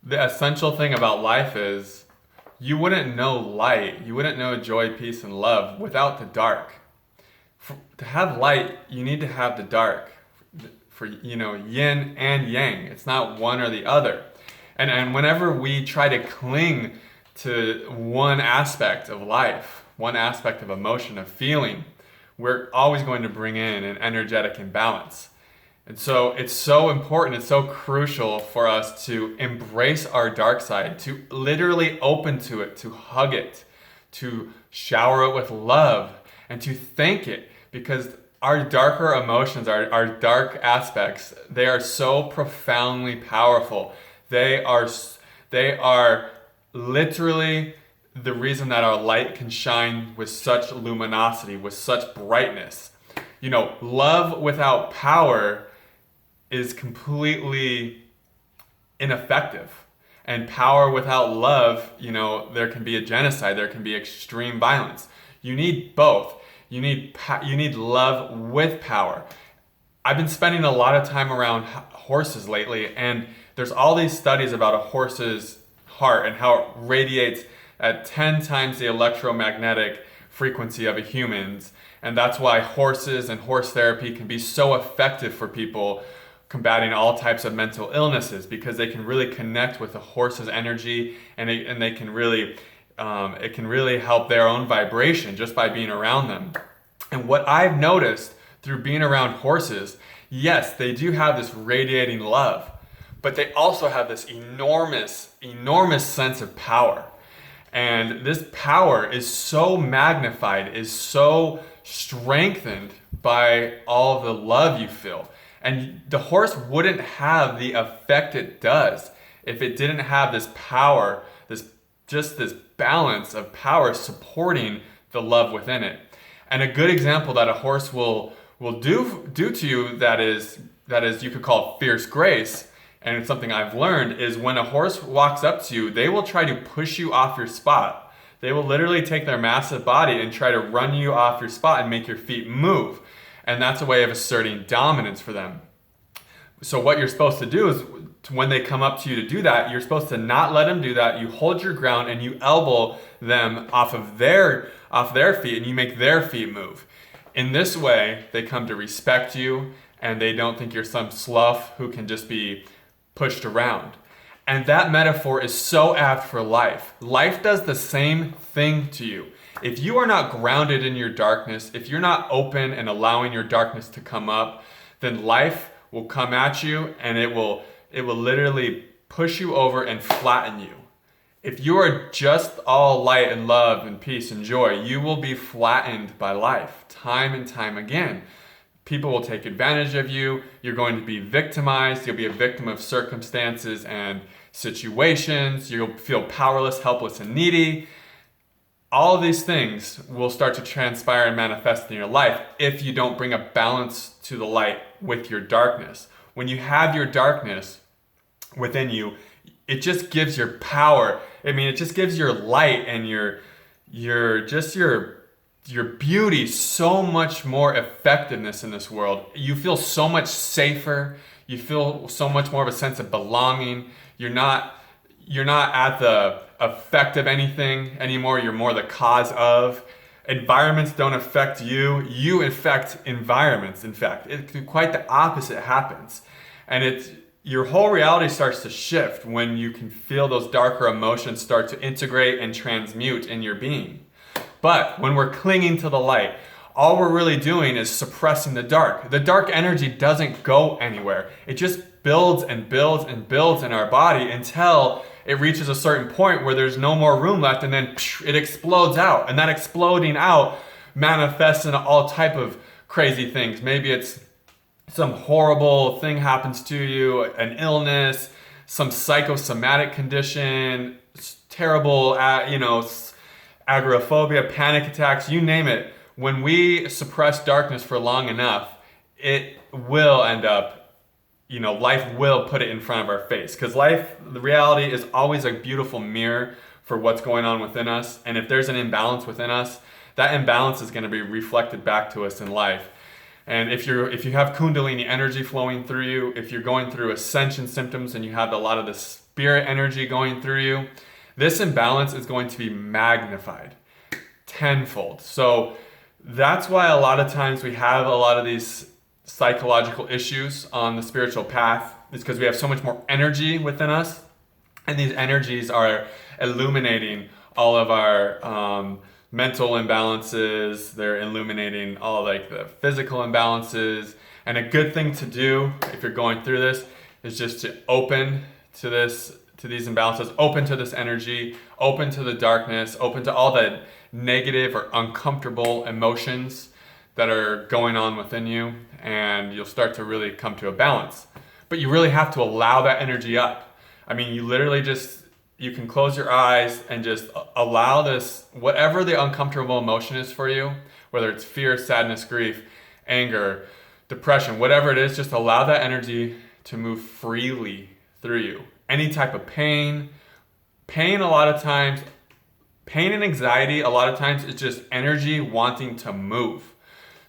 the essential thing about life is you wouldn't know light, you wouldn't know joy, peace, and love without the dark. To have light, you need to have the dark. For yin and yang. It's not one or the other. And whenever we try to cling to one aspect of life, one aspect of emotion, of feeling, we're always going to bring in an energetic imbalance. And so it's so important, it's so crucial for us to embrace our dark side, to literally open to it, to hug it, to shower it with love, and to thank it, because our darker emotions, our dark aspects, they are so profoundly powerful. They are literally the reason that our light can shine with such luminosity, with such brightness. Love without power is completely ineffective. And power without love, there can be a genocide, there can be extreme violence. You need both. You need love with power. I've been spending a lot of time around horses lately, and there's all these studies about a horse's heart and how it radiates at 10 times the electromagnetic frequency of a human's. And that's why horses and horse therapy can be so effective for people combating all types of mental illnesses, because they can really connect with the horse's energy, and they can really it can really help their own vibration just by being around them. And what I've noticed through being around horses, yes, they do have this radiating love, but they also have this enormous sense of power. And this power is so magnified, is so strengthened by all of the love you feel. And the horse wouldn't have the effect it does if it didn't have this power, this balance of power supporting the love within it. And a good example that a horse will do to you that is you could call fierce grace, and it's something I've learned, is when a horse walks up to you, they will try to push you off your spot. They will literally take their massive body and try to run you off your spot and make your feet move. And that's a way of asserting dominance for them. So what you're supposed to do is, when they come up to you to do that, you're supposed to not let them do that. You hold your ground and you elbow them off their feet, and you make their feet move. In this way, they come to respect you, and they don't think you're some slough who can just be pushed around. And that metaphor is so apt for life. Life does the same thing to you. If you are not grounded in your darkness, if you're not open and allowing your darkness to come up, then life will come at you, and it will literally push you over and flatten you. If you are just all light and love and peace and joy, you will be flattened by life time and time again. People will take advantage of you. You're going to be victimized. You'll be a victim of circumstances and situations. You'll feel powerless, helpless, and needy. All of these things will start to transpire and manifest in your life if you don't bring a balance to the light with your darkness. When you have your darkness within you, it just gives your power. It just gives your light and your beauty so much more effectiveness in this world. You feel so much safer. You feel so much more of a sense of belonging. You're not at the effect of anything anymore. You're more the cause of. Environments don't affect you. You affect environments. In fact, quite the opposite happens. And your whole reality starts to shift when you can feel those darker emotions start to integrate and transmute in your being. But when we're clinging to the light, all we're really doing is suppressing the dark. The dark energy doesn't go anywhere. It just builds and builds and builds in our body until it reaches a certain point where there's no more room left, and then it explodes out. And that exploding out manifests in all type of crazy things. Maybe it's some horrible thing happens to you, an illness, some psychosomatic condition, terrible, agoraphobia, panic attacks, you name it. When we suppress darkness for long enough, it will end up, life will put it in front of our face. Because the reality is always a beautiful mirror for what's going on within us. And if there's an imbalance within us, that imbalance is going to be reflected back to us in life. And if you have kundalini energy flowing through you, if you're going through ascension symptoms and you have a lot of the spirit energy going through you, this imbalance is going to be magnified tenfold. So that's why a lot of times we have a lot of these psychological issues on the spiritual path, is because we have so much more energy within us, and these energies are illuminating all of our mental imbalances. They're illuminating all like the physical imbalances. And a good thing to do if you're going through this is just to open to these imbalances, open to this energy, open to the darkness, open to all the negative or uncomfortable emotions that are going on within you, and you'll start to really come to a balance. But you really have to allow that energy up. I mean, you can close your eyes and just allow this, whatever the uncomfortable emotion is for you, whether it's fear, sadness, grief, anger, depression, whatever it is, just allow that energy to move freely through you. Any type of pain and anxiety, a lot of times it's just energy wanting to move.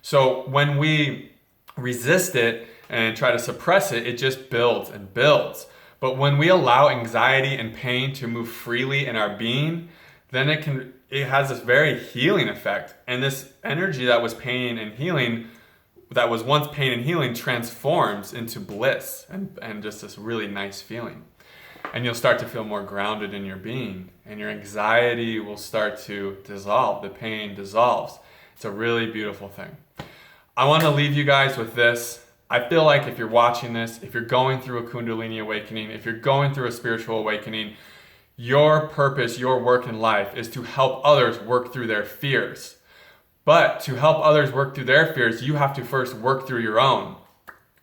So when we resist it and try to suppress it, it just builds and builds. But when we allow anxiety and pain to move freely in our being, then it has this very healing effect. And this energy that was pain and healing, that was once pain and healing, transforms into bliss and just this really nice feeling. And you'll start to feel more grounded in your being, and your anxiety will start to dissolve. The pain dissolves. It's a really beautiful thing. I want to leave you guys with this. I feel like if you're watching this, if you're going through a kundalini awakening, if you're going through a spiritual awakening, your purpose, your work in life is to help others work through their fears. But to help others work through their fears, you have to first work through your own.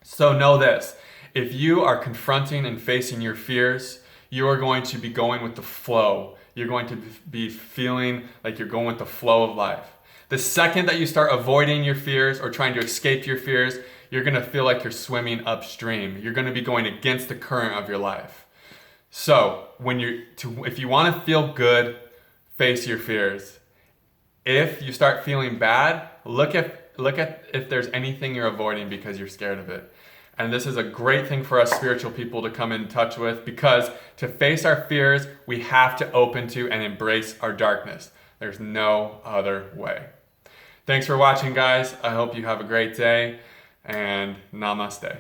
So know this. If you are confronting and facing your fears, you are going to be going with the flow. You're going to be feeling like you're going with the flow of life. The second that you start avoiding your fears or trying to escape your fears, you're going to feel like you're swimming upstream. You're going to be going against the current of your life. So if you want to feel good, face your fears. If you start feeling bad, look at if there's anything you're avoiding because you're scared of it. And this is a great thing for us spiritual people to come in touch with, because to face our fears, we have to open to and embrace our darkness. There's no other way. Thanks for watching, guys. I hope you have a great day, and namaste.